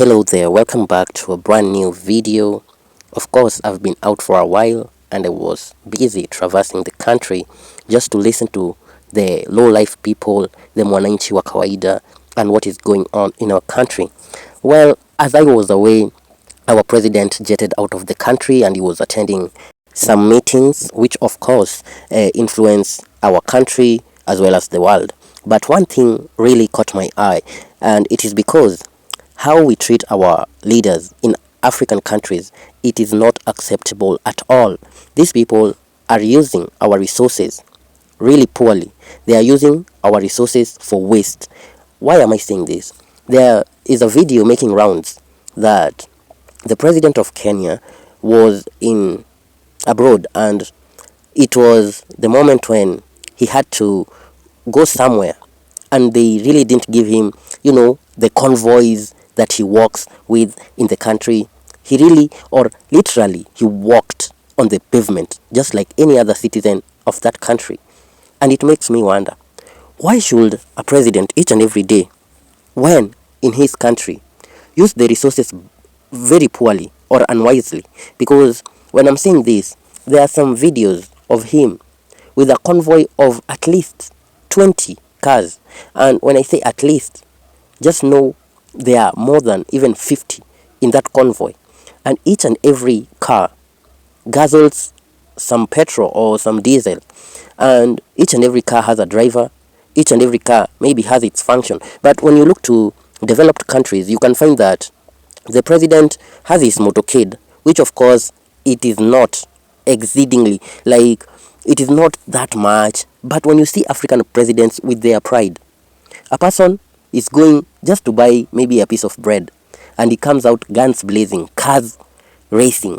Hello there, welcome back to a brand new video. Of course, I've been out for a while and I was busy traversing the country just to listen to the low-life people, the mwananchi wa kawaida, and what is going on in our country. Well, as I was away, our president jetted out of the country and he was attending some meetings which of course influence our country as well as the world. But one thing really caught my eye, and it is because how we treat our leaders in African countries, it is not acceptable at all. These people are using our resources really poorly. They are using our resources for waste. Why am I saying this? There is a video making rounds that the president of Kenya was in abroad, and it was the moment when he had to go somewhere and they really didn't give him, the convoys that he walks with in the country. He really, or literally, he walked on the pavement just like any other citizen of that country. And it makes me wonder, why should a president each and every day, when in his country, use the resources very poorly or unwisely? Because when I'm saying this, there are some videos of him with a convoy of at least 20 cars. And when I say at least, just know there are more than even 50 in that convoy. And each and every car guzzles some petrol or some diesel. And each and every car has a driver. Each and every car maybe has its function. But when you look to developed countries, you can find that the president has his motorcade, which of course it is not exceedingly, like it is not that much. But when you see African presidents with their pride, a person is going just to buy maybe a piece of bread and he comes out guns blazing, cars racing.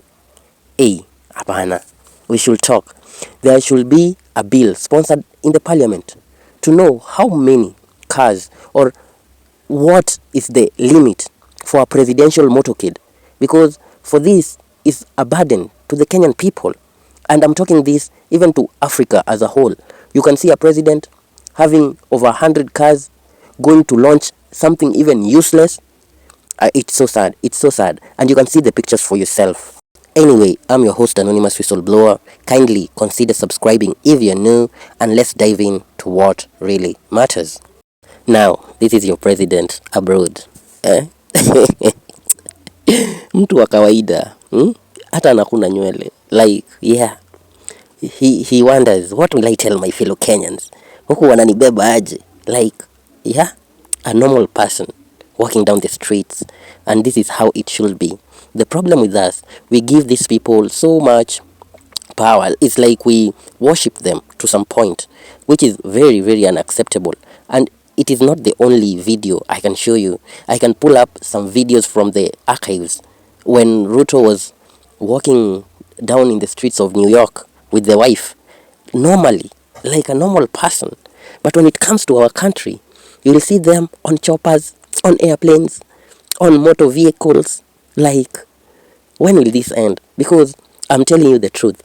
Hey, apana, we should talk. There should be a bill sponsored in the parliament to know how many cars or what is the limit for a presidential motorcade, because for this is a burden to the Kenyan people. And I'm talking this even to Africa as a whole. You can see a president having over 100 cars going to launch something even useless. It's so sad. It's so sad. And you can see the pictures for yourself. Anyway, I'm your host, Anonymous Whistleblower. Kindly consider subscribing if you're new, and let's dive in to what really matters. Now, this is your president abroad. Mtu wa kawaida, hata anakuna nywele. Like, yeah. He wonders, what will I tell my fellow Kenyans? Huku wananibeba aje? Like, yeah, a normal person walking down the streets, and this is how it should be. The problem with us, we give these people so much power. It's like we worship them to some point, which is very, very unacceptable. And it is not the only video I can show you. I can pull up some videos from the archives when Ruto was walking down in the streets of New York with the wife, normally, like a normal person. But when it comes to our country, you will see them on choppers, on airplanes, on motor vehicles. Like, when will this end? Because I'm telling you the truth,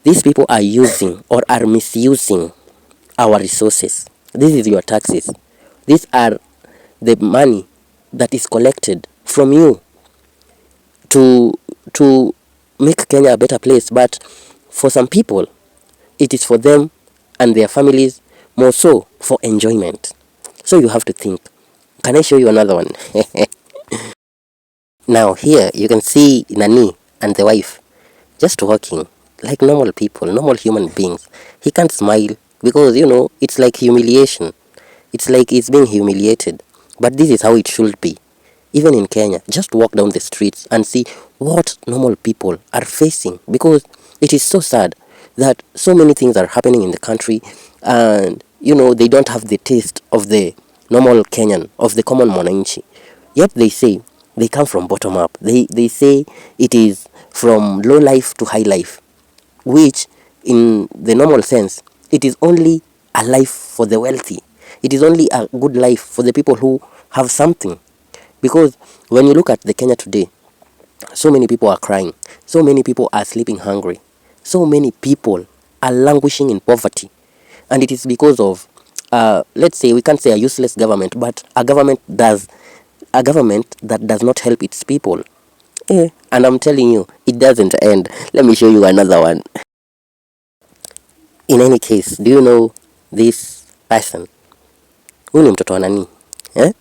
these people are using or are misusing our resources. This is your taxes. These are the money that is collected from you to make Kenya a better place. But for some people, it is for them and their families, more so for enjoyment. So you have to think. Can I show you another one? Now here you can see Nani and the wife just walking like normal people, normal human beings. He can't smile because, it's like humiliation. It's like he's being humiliated. But this is how it should be. Even in Kenya, just walk down the streets and see what normal people are facing, because it is so sad that so many things are happening in the country, and they don't have the taste of the normal Kenyan, of the common mwananchi. Yet they say they come from bottom up. They say it is from low life to high life, which in the normal sense, it is only a life for the wealthy. It is only a good life for the people who have something. Because when you look at the Kenya today, so many people are crying. So many people are sleeping hungry. So many people are languishing in poverty. And it is because of, let's say, we can't say a useless government, but a government does a government that does not help its people. And I'm telling you, it doesn't end. Let me show you another one. In any case, do you know this person? Huyu ni mtoto wa nani? Eh?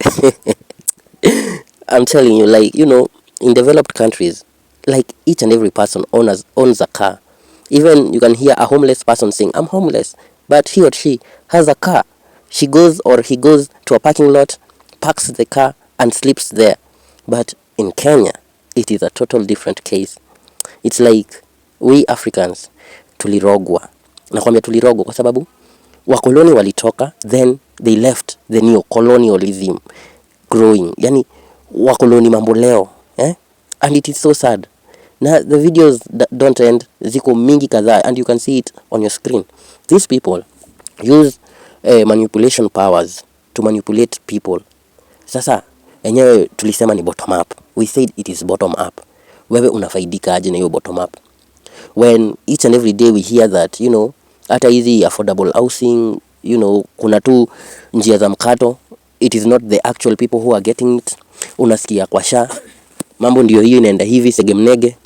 I'm telling you, like, in developed countries, like each and every person owns a car. Even you can hear a homeless person saying, I'm homeless, but he or she has a car. She goes or he goes to a parking lot, parks the car, and sleeps there. But in Kenya, it is a total different case. It's like we Africans tulirogwa. Nakwambia tulirogwa kwa sababu wakoloni walitoka, then they left the neo-colonialism growing. Yani wakoloni mambo leo, and it is so sad. Now the videos don't end, ziko mingi kadhaa, and you can see it on your screen. These people use manipulation powers to manipulate people. Sasa enyewe tulisema ni bottom up. We said it is bottom up. Wewe unafaidika aje na hiyo bottom up? When each and every day we hear that, hata hizi affordable housing, kuna tu njia za mkato, it is not the actual people who are getting it. Unasikia kwa sha, mambo ndio hiyo inaenda hivi segemnege,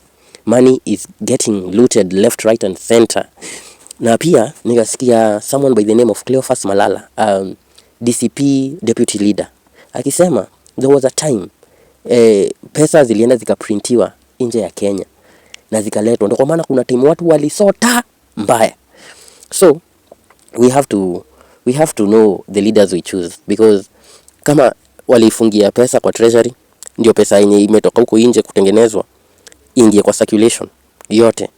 money is getting looted left, right and center. Na pia nikasikia someone by the name of Cleophas Malala, DCP deputy leader, akisema there was a time pesa zilienda zikaprintiwa nje ya Kenya na zikaletwa, ndio kwa maana kuna timu watu walisota mbaya. So we have to know the leaders we choose, because kama walifungia pesa kwa treasury, ndio pesa yenye imetoka huko nje kutengenezwa ingie kwa circulation yote.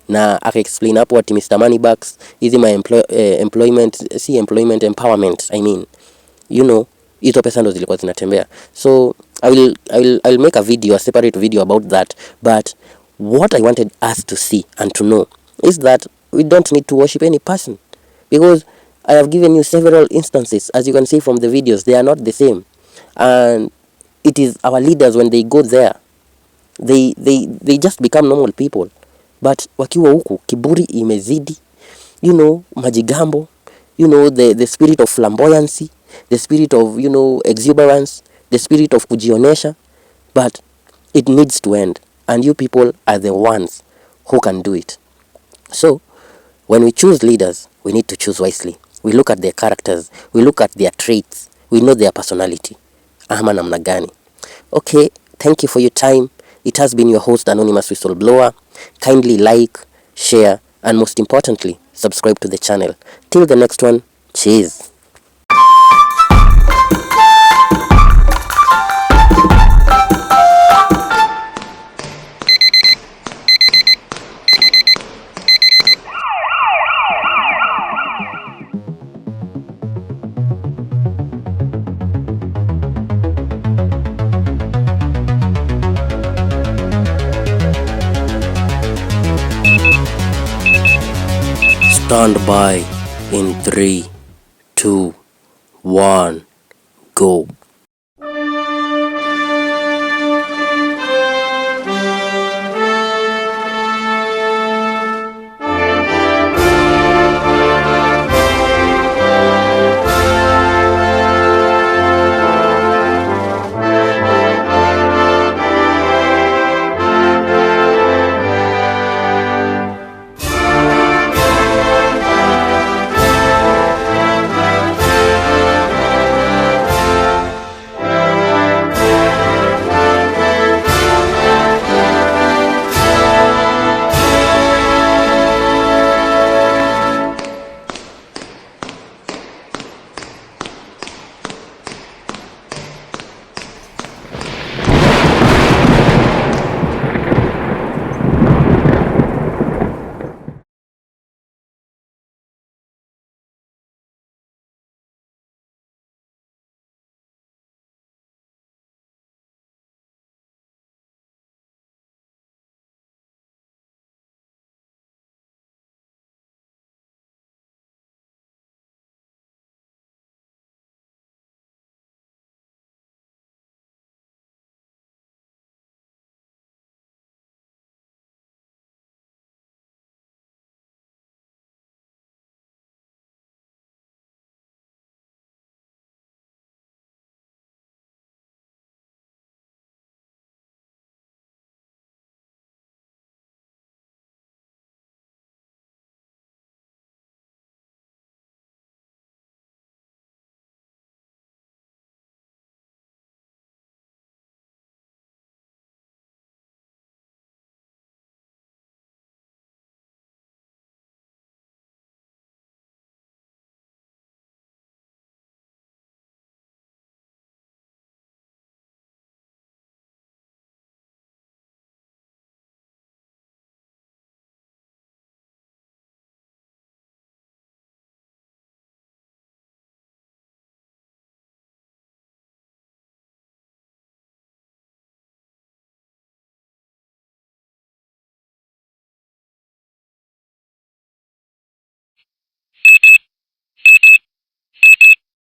Na aka explain hapo ati Mr. Moneybags hizi employment empowerment, I mean, hizo pesa ndo zilikuwa zinatembea. So I'll make a separate video about that. But what I wanted us to see and to know is that we don't need to worship any person, because I have given you several instances. As you can see from the videos, they are not the same. And it is our leaders, when they go there, they just become normal people. But wakiwa huku kiburi imezidi, majigambo, the spirit of flamboyancy, the spirit of, exuberance, the spirit of kujionesha. But it needs to end, and you people are the ones who can do it. So when we choose leaders, we need to choose wisely. We look at their characters, we look at their traits, we know their personality. Ama namna gani? Okay, thank you for your time. It has been your host, Anonymous Whistleblower. Kindly like, share, and most importantly, subscribe to the channel. Till the next one, cheers. Stand by in 3, 2, 1, go.